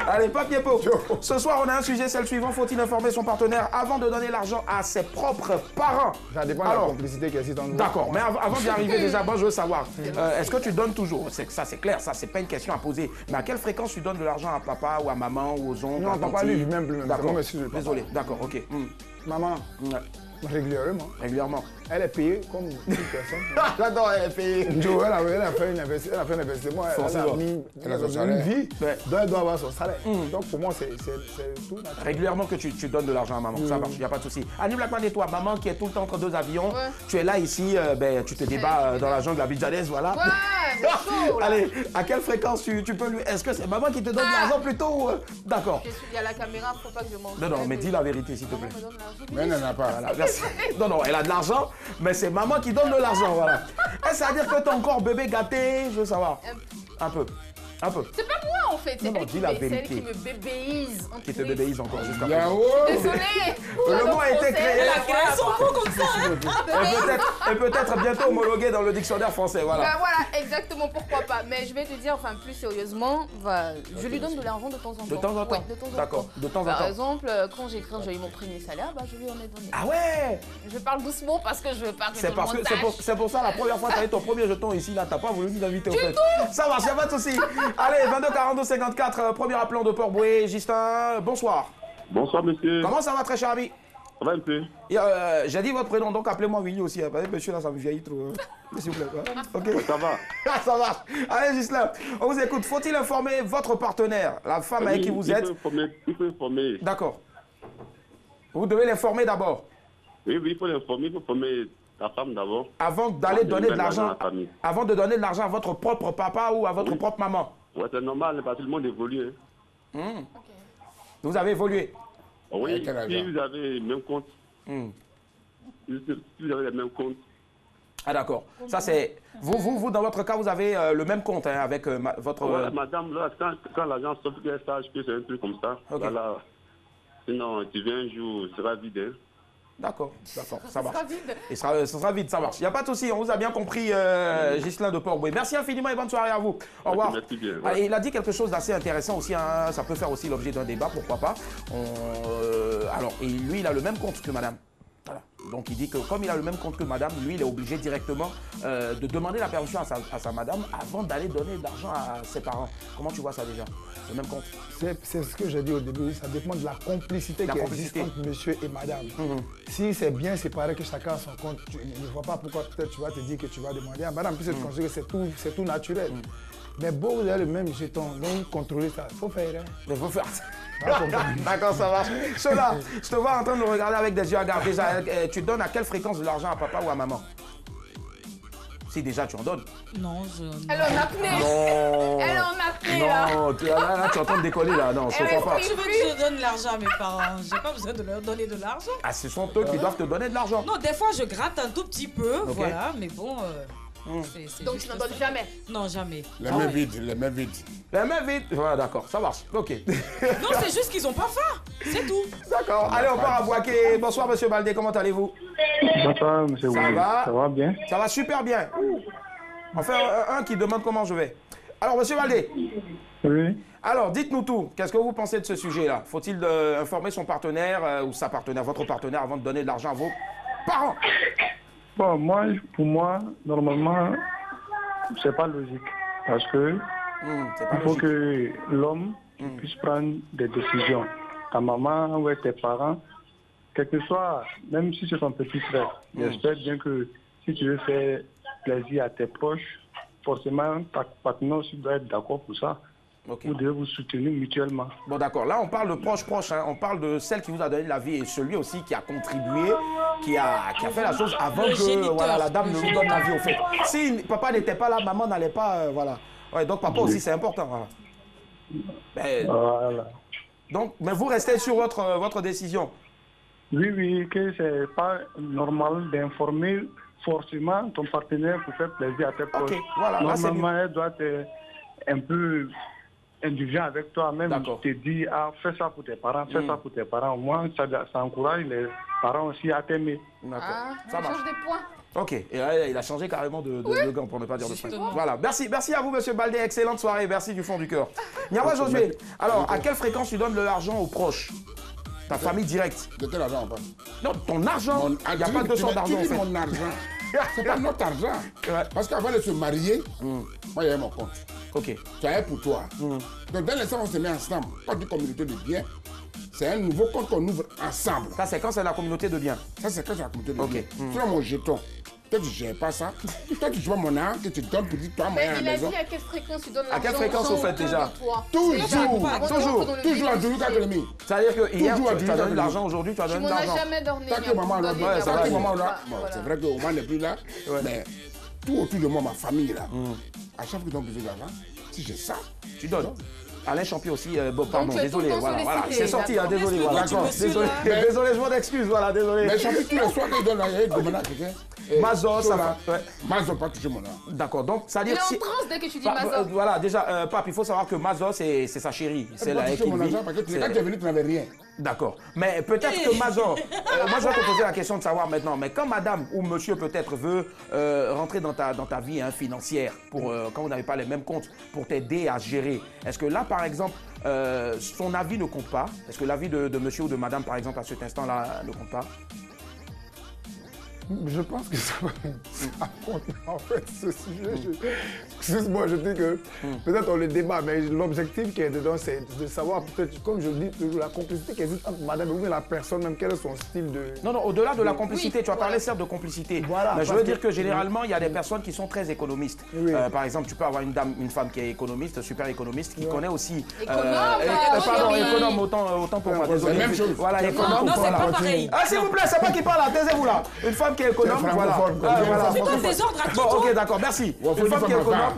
Allez, papier pot. Ce soir, on a un sujet, c'est le suivant. Faut-il informer son partenaire avant de donner l'argent à ses propres parents? Ça dépend de la complicité qui existe entre nous. D'accord, mais avant d'y arriver, déjà, moi, je veux savoir, est-ce que tu donnes toujours? Ça, c'est clair, ça, c'est pas une question à poser. Mais à quelle fréquence tu donnes de l'argent à papa ou à maman ou aux oncles? Non, papa, lui, même plus. D'accord, désolé, d'accord, ok. Maman, régulièrement. Régulièrement. Elle est payée comme toute personne. J'adore, elle est payée. Joe, elle a fait un investissement. Elle a mis une vie. Donc, elle doit avoir son salaire. Donc, pour moi, c'est tout naturel. Régulièrement que tu donnes de l'argent à maman, ça marche, il n'y a pas de souci. Annie Blackman et toi, maman qui est tout le temps entre deux avions, tu es là ici, tu te débats dans la jungle abidjanaise, voilà. Ouais, c'est chaud, là. Allez, à quelle fréquence tu peux lui... Est-ce que c'est maman qui te donne de l'argent plutôt D'accord. Il y a la caméra, faut pas que je mange. Non, mais dis la vérité, s'il te plaît. Mais elle n'en a pas. Voilà, merci. Non, elle a de l'argent, mais c'est maman qui donne de l'argent, voilà. Est-ce à dire que t'es encore bébé gâté? Je veux savoir. Un peu. Un peu. C'est pas moi en fait, c'est elle, dis la vérité. qui me bébéise. Qui te bébéise encore jusqu'à Yao. Désolée. Le mot a été créé. Elle a créé son mot comme ça. Et peut-être bientôt homologué dans le dictionnaire français, voilà. Bah voilà, exactement, pourquoi pas. Mais je vais te dire, enfin plus sérieusement, je lui donne de l'argent de temps en temps. De temps en temps? Ouais, de temps en temps. D'accord, de temps en temps. Par exemple, quand j'ai eu mon premier salaire, bah, je lui en ai donné. Ah ouais? Je parle doucement parce que je veux pas que C'est parce que c'est pour ça la première fois que tu as eu ton premier jeton ici, là, t'as pas voulu nous inviter au fait. Ça marche, y'a pas de souci. Allez, 22 42 54, premier appelant de Port-Boué. Justin, bonsoir. Bonsoir, monsieur. Comment ça va, très cher ami? Ça va un peu? J'ai dit votre prénom, donc appelez-moi Willy aussi. Hein, monsieur, là, ça me vieillit trop. S'il vous plaît. Ok. Ça va. Ça marche. Allez, Justin, on vous écoute. Faut-il informer votre partenaire, la femme avec qui vous êtes? Il faut informer. D'accord. Vous devez l'informer d'abord. Oui, il faut l'informer. Il faut informer ta femme d'abord. Avant d'aller donner de l'argent. Avant de donner de l'argent à votre propre papa ou à votre propre maman. Ouais, c'est normal, parce que le monde évolue. Hein. Vous avez évolué. Oui, si vous avez le même compte. Si vous avez le même compte. Ah d'accord. Ça c'est... Vous, dans votre cas, vous avez le même compte hein, avec votre... Ouais, madame, là, quand l'agent sauf qu'elle sache que c'est un truc comme ça. Okay. Voilà. Sinon, tu viens un jour, ce sera vide. Hein. D'accord, ça marche. Ce sera vide, ça marche. Il n'y a pas de souci, on vous a bien compris, Ghislain de Port-Boué. Merci infiniment et bonne soirée à vous. Au revoir. Merci bien. Ouais. Il a dit quelque chose d'assez intéressant aussi, hein. Ça peut faire aussi l'objet d'un débat, pourquoi pas. Alors, et lui, il a le même compte que madame. Voilà. Donc il dit que comme il a le même compte que madame, lui, il est obligé directement de demander la permission à sa madame avant d'aller donner de l'argent à ses parents. Comment tu vois ça déjà? Le même compte? C'est ce que j'ai dit au début, ça dépend de la complicité qui existe entre monsieur et madame. Si c'est bien séparé que chacun a son compte, je ne vois pas pourquoi peut-être tu vas te dire que tu vas demander à madame, puisque tu considères que c'est tout naturel. Mais bon, vous avez le même jeton, donc contrôler ça, il faut faire. Il faut faire ça. D'accord, ça marche. Cela, je te vois en train de me regarder avec des yeux hagards. Déjà, tu donnes à quelle fréquence de l'argent à papa ou à maman? Si déjà tu en donnes. Non, Elle en a apnée. Non. Elle en a apnée, là. Non, là, tu es en train de décoller, là. Non, je ne comprends pas. Je veux que je donne l'argent à mes parents. J'ai pas besoin de leur donner de l'argent. Ah, ce sont eux qui doivent te donner de l'argent. Non, des fois, je gratte un tout petit peu, voilà, mais bon... Donc tu n'en donnes jamais? Non, jamais. Les mains vides, les mains vides. Les mains vides. Voilà, d'accord, ça marche. Ok. Non, c'est juste qu'ils n'ont pas faim. C'est tout. D'accord. Allez, on part à Boaké. Bonsoir, monsieur Baldé. Comment allez-vous? Bonsoir, monsieur Willy. Ça va bien? Ça va super bien. On fait un qui demande comment je vais. Alors, monsieur Baldé. Oui. Alors, dites-nous tout. Qu'est-ce que vous pensez de ce sujet-là? Faut-il informer son partenaire ou sa partenaire, votre partenaire, avant de donner de l'argent à vos parents? Bon, pour moi, normalement, c'est pas logique. Parce que il faut que l'homme puisse prendre des décisions. Ta maman ou tes parents, quel que soit, même si c'est ton petit frère, j'espère bien que si tu veux faire plaisir à tes proches, forcément, ta partenaire aussi doit être d'accord pour ça. Vous devez vous soutenir mutuellement. Bon, d'accord. Là, on parle de proche, hein. On parle de celle qui vous a donné la vie et celui aussi qui a contribué, qui a fait la chose avant que voilà, la dame ne lui donne la vie au fait. Si papa n'était pas là, maman n'allait pas, voilà. Ouais, donc papa aussi, c'est important. Voilà. Mais, voilà. Donc, mais vous restez sur votre décision? Oui, que c'est pas normal d'informer forcément ton partenaire pour faire plaisir à tes proches. Voilà, normalement, elle doit être un peu indulgent avec toi-même. Tu te dis, fais ça pour tes parents, fais ça pour tes parents. Au moins, ça encourage les parents aussi à t'aimer. D'accord. Ça marche. Change des points. Ok, et là, il a changé carrément de gants, pour ne pas dire de prénom. Voilà, merci à vous, monsieur Baldé. Excellente soirée, merci du fond du cœur. Niawa Josué, alors, à quelle fréquence tu donnes de l'argent aux proches? Ta famille directe? De quel argent on parle? Non, ton argent. Il n'y a pas 200 d'argent, en fait. Mon argent. C'est pas notre argent. Ouais. Parce qu'avant de se marier, moi, il y avait mon compte. Ok. Tu avais pour toi. Donc, dans l'instant où on se met ensemble, quand on dit communauté de biens, c'est un nouveau compte qu'on ouvre ensemble. Ça, c'est quand c'est la communauté de biens? Ça, c'est quand c'est la communauté de biens. Sur mon jeton. Toi, tu ne gères pas ça. Toi, tu vois mon argent que tu donnes pour dire toi, moi, à la maison. Il a dit à quelle fréquence tu donnes l'argent? À quelle fréquence vous faites déjà? Toujours à Djoulou Kakolomi. C'est-à-dire que hier, tu as donné de l'argent, aujourd'hui, tu as donné de l'argent. Tu m'en as jamais donné. Tant que maman là, c'est vrai que Oman n'est plus là, mais tout autour de moi, ma famille là, à chaque fois qu'ils ont besoin d'argent, si j'ai ça, tu donnes. Alain Champion aussi, pardon, désolé, voilà, c'est sorti, désolé, voilà, d'accord, désolé, je m'en excuse, voilà, désolé. Mais Champion, tous les soirs qu'ils donnent là, il demande à quelqu'un. Mazor, ça va. Mazor, pas toucher mon argent. D'accord, donc ça veut dire. Il est en transe dès que tu dis Mazor. Voilà, déjà, Pape, il faut savoir que Mazor, c'est sa chérie. C'est la toucher mon argent parce que quand tu es venu, tu n'avais rien. D'accord. Mais peut-être que Mazor, moi je vais te poser la question de savoir maintenant, mais quand madame ou monsieur peut-être veut rentrer dans ta vie financière, quand vous n'avez pas les mêmes comptes, pour t'aider à gérer, est-ce que là par exemple, son avis ne compte pas? Est-ce que l'avis de monsieur ou de madame par exemple à cet instant-là ne compte pas? Je pense que ça compte en fait ce sujet. Excuse-moi, je dis que peut-être on le débat, mais l'objectif qui est dedans, c'est de savoir peut-être, comme je le dis toujours, la complicité qui existe entre madame et la personne, même quel est son style de... Non, au-delà de la complicité, tu as parlé certes de complicité. Voilà, mais je veux dire que généralement, il y a des personnes qui sont très économistes. Oui. Par exemple, tu peux avoir une femme qui est économiste, super économiste, qui connaît aussi... Économe, autant pour moi, désolé. Voilà, économe. Non, c'est pas pareil. Ah, s'il vous plaît, c'est pas qui parle là, taisez-vous là. Une femme qui est économe, voilà. C'est pas des ordres à qui. Bon, ok, d'accord, merci. Une femme qui est économe.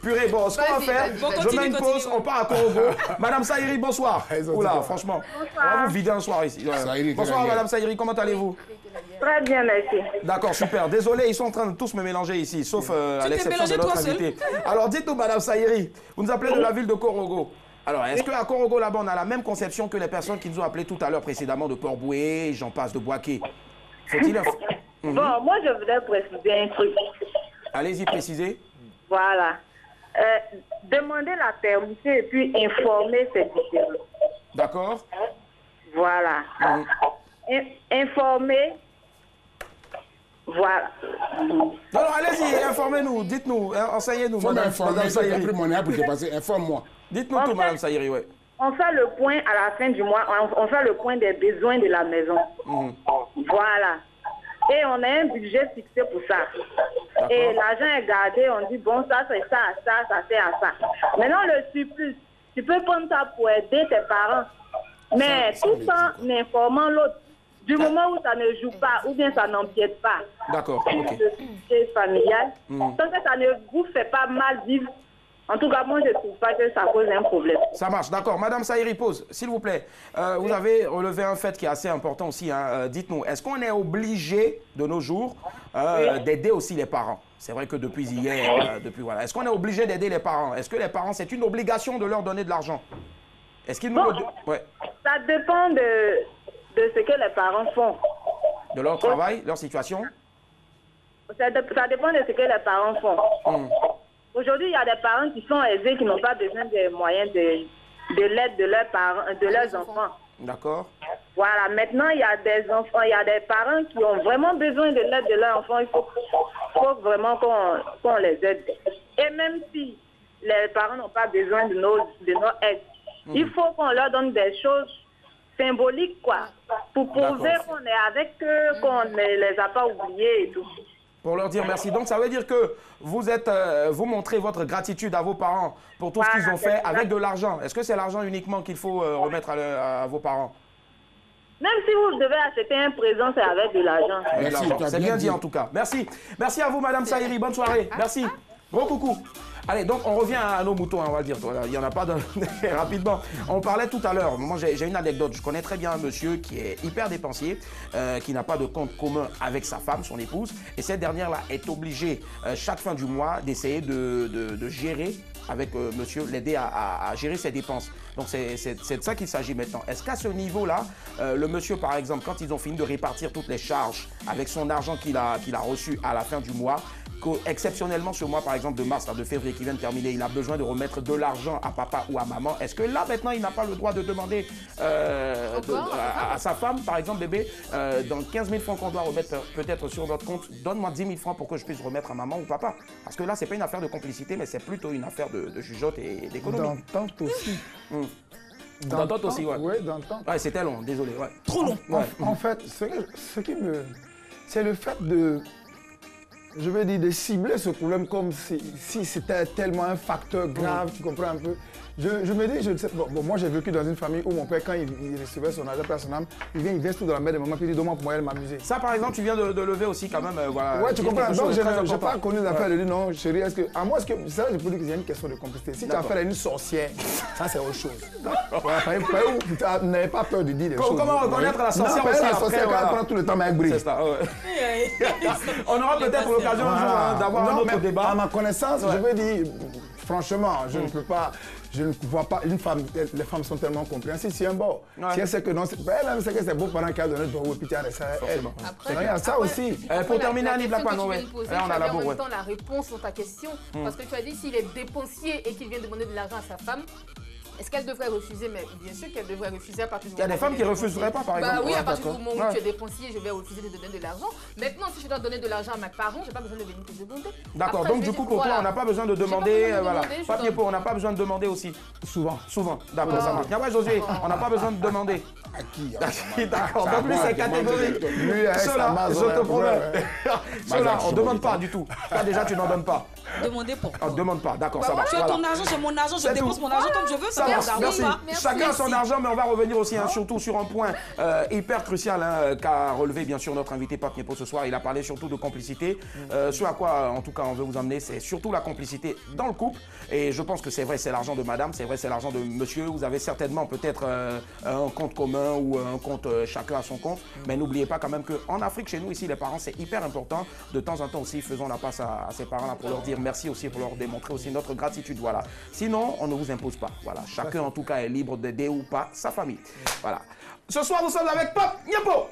Purée, bon, ce qu'on va faire, je mets une pause, on part à Korogo. Madame Saïri, bonsoir. Oula, franchement, on va vous vider un soir ici. Bonsoir, Madame Saïri, comment allez-vous? Très bien, merci. D'accord, super. Désolé, ils sont en train de tous me mélanger ici, sauf à l'exception de notre invité. Alors, dites-nous, Madame Saïri, vous nous appelez de la ville de Korogo. Alors, est-ce qu'à Korogo, là-bas, on a la même conception que les personnes qui nous ont appelés tout à l'heure précédemment de Port-Boué, j'en passe, de Boaké? Faut-il... Bon, moi, je voudrais préciser un truc. Allez-y, précisez. Voilà. Demander la permission et puis informer, c'est différent. D'accord. Voilà. Informer. Voilà. Non, allez-y, informez-nous, dites-nous, enseignez-nous, Madame Saïri. J'ai pris mon air pour dépasser, informe-moi. Dites-nous tout, Madame Saïri, oui. On fait le point à la fin du mois, on fait le point des besoins de la maison. Voilà. Et on a un budget fixé pour ça. Et l'argent est gardé, on dit, bon, ça c'est ça, ça c'est à ça. Maintenant, le surplus, tu peux prendre ça pour aider tes parents. Mais tout en informant l'autre. Du moment où ça ne joue pas, ou bien ça n'empiète pas. D'accord, ok. C'est familial. Tant que ça ne vous fait pas mal vivre. En tout cas, moi, je ne trouve pas que ça pose un problème. Ça marche, d'accord. Madame Saïri, pose, s'il vous plaît. Vous avez relevé un fait qui est assez important aussi. Hein. Dites-nous, est-ce qu'on est obligé, de nos jours, d'aider aussi les parents? C'est vrai que depuis hier, voilà. Est-ce qu'on est obligé d'aider les parents? Est-ce que les parents, c'est une obligation de leur donner de l'argent? Est-ce qu'ils nous... Ouais. Ça dépend de ce que les parents font. De leur travail, leur situation? Ça dépend de ce que les parents font. Aujourd'hui, il y a des parents qui sont aisés, qui n'ont pas besoin des moyens de l'aide de leurs parents, de leurs enfants. D'accord. Voilà. Maintenant, il y a des enfants, il y a des parents qui ont vraiment besoin de l'aide de leurs enfants. Il faut vraiment qu'on les aide. Et même si les parents n'ont pas besoin de nos aides, il faut qu'on leur donne des choses symboliques, quoi, pour prouver qu'on est avec eux, qu'on ne les a pas oubliés et tout. Pour leur dire merci. Donc, ça veut dire que vous montrez votre gratitude à vos parents pour tout ce qu'ils ont fait avec de l'argent. Est-ce que c'est l'argent uniquement qu'il faut remettre à vos parents? Même si vous devez acheter un présent, c'est avec de l'argent. C'est bien dit en tout cas. Merci. Merci à vous, Madame Saïri. Bonne soirée. Merci. Gros coucou. Allez, donc on revient à nos moutons, hein, on va dire. Il n'y en a pas de... rapidement. On parlait tout à l'heure, moi j'ai une anecdote. Je connais très bien un monsieur qui est hyper dépensier, qui n'a pas de compte commun avec sa femme, son épouse. Et cette dernière-là est obligée, chaque fin du mois, d'essayer de gérer avec monsieur, l'aider à gérer ses dépenses. Donc c'est de ça qu'il s'agit maintenant. Est-ce qu'à ce niveau-là, le monsieur, par exemple, quand ils ont fini de répartir toutes les charges avec son argent qu'il a reçu à la fin du mois, exceptionnellement ce mois par exemple de mars, de février qui vient de terminer, il a besoin de remettre de l'argent à papa ou à maman, est-ce que là maintenant il n'a pas le droit de demander à sa femme, par exemple, bébé, dans 15 000 francs qu'on doit remettre peut-être sur notre compte, donne-moi 10 000 francs pour que je puisse remettre à maman ou papa? Parce que là c'est pas une affaire de complicité, mais c'est plutôt une affaire de jugeote et d'économie. D'entente aussi. D'entente aussi, ouais. Oui, d'entente. Ouais, c'était long, désolé. Ouais. Trop long. En fait, ce qui me... C'est le fait de... Je veux dire, de cibler ce problème comme si c'était tellement un facteur grave, tu comprends un peu. Je me dis, je ne sais pas. Bon, moi j'ai vécu dans une famille où mon père, quand il recevait son argent personnel, il vient tout dans la main de maman, puis il dit donne-moi pour moi, elle m'amuser. Ça par exemple, tu viens de lever aussi quand même. Voilà, ouais, tu comprends. Donc je n'ai pas connu l'affaire de dire non, chérie, est-ce que. À moi, ça, je peux dire qu'il y a une question de complicité. Si tu as affaire à une sorcière, ça c'est autre chose. Tu n'avais pas peur de dire des choses. Comment reconnaître la sorcière aussi la sorcière, elle prend tout le temps avec bris. C'est ça, ouais. On aura peut-être l'occasion un jour d'avoir un autre débat. À ma connaissance, je veux dire, franchement, je ne peux pas. Je ne vois pas une femme, les femmes sont tellement compréhensives. Si un bon, si elle sait que non, elle sait que c'est beaux-parents qui a donné ton puis tu as resté elle. Il y a ça aussi. Pour terminer, Annie Blackman, là on a la bourre. En même temps, la réponse sur ta question, parce que tu as dit s'il est dépensier et qu'il vient demander de l'argent à sa femme, est-ce qu'elle devrait refuser? Mais bien sûr qu'elle devrait refuser à partir du moment où... Il y a des femmes qui ne refuseraient pas, par exemple. Bah oui, à partir du moment où tu es dépensier, je vais refuser de te donner de l'argent. Maintenant, si je dois donner de l'argent à mes parents, je n'ai pas besoin de venir te demander. D'accord, donc du coup, pour toi, on n'a pas besoin de demander... Voilà, papier pour, on n'a pas besoin de demander aussi. Souvent. D'accord, ça marche. Ouais, Josué, on n'a pas besoin de demander. À qui? D'accord, donc lui, c'est catégorique. Cela, je te promets. Cela, on ne demande pas du tout. Là, déjà, tu n'en donnes pas. Demander pourquoi. On ne demande pas, d'accord, ça va. Tu as ton argent, j'ai mon argent, je dépense mon argent comme je veux, ça marche. Merci. Merci. Chacun son argent, mais on va revenir aussi surtout sur un point hyper crucial qu'a relevé bien sûr notre invité Pape Niepo ce soir. Il a parlé surtout de complicité. Ce à quoi en tout cas on veut vous emmener, c'est surtout la complicité dans le couple. Et je pense que c'est vrai, c'est l'argent de madame, c'est vrai, c'est l'argent de monsieur. Vous avez certainement peut-être un compte commun ou un compte chacun à son compte. Mais n'oubliez pas quand même qu'en Afrique, chez nous ici, les parents, c'est hyper important. De temps en temps aussi, faisons la passe à ces parents-là pour leur dire merci aussi, pour leur démontrer aussi notre gratitude. Voilà. Sinon, on ne vous impose pas. Voilà. Chacun en tout cas est libre d'aider ou pas sa famille. Voilà. Ce soir, nous sommes avec Pape Niepo.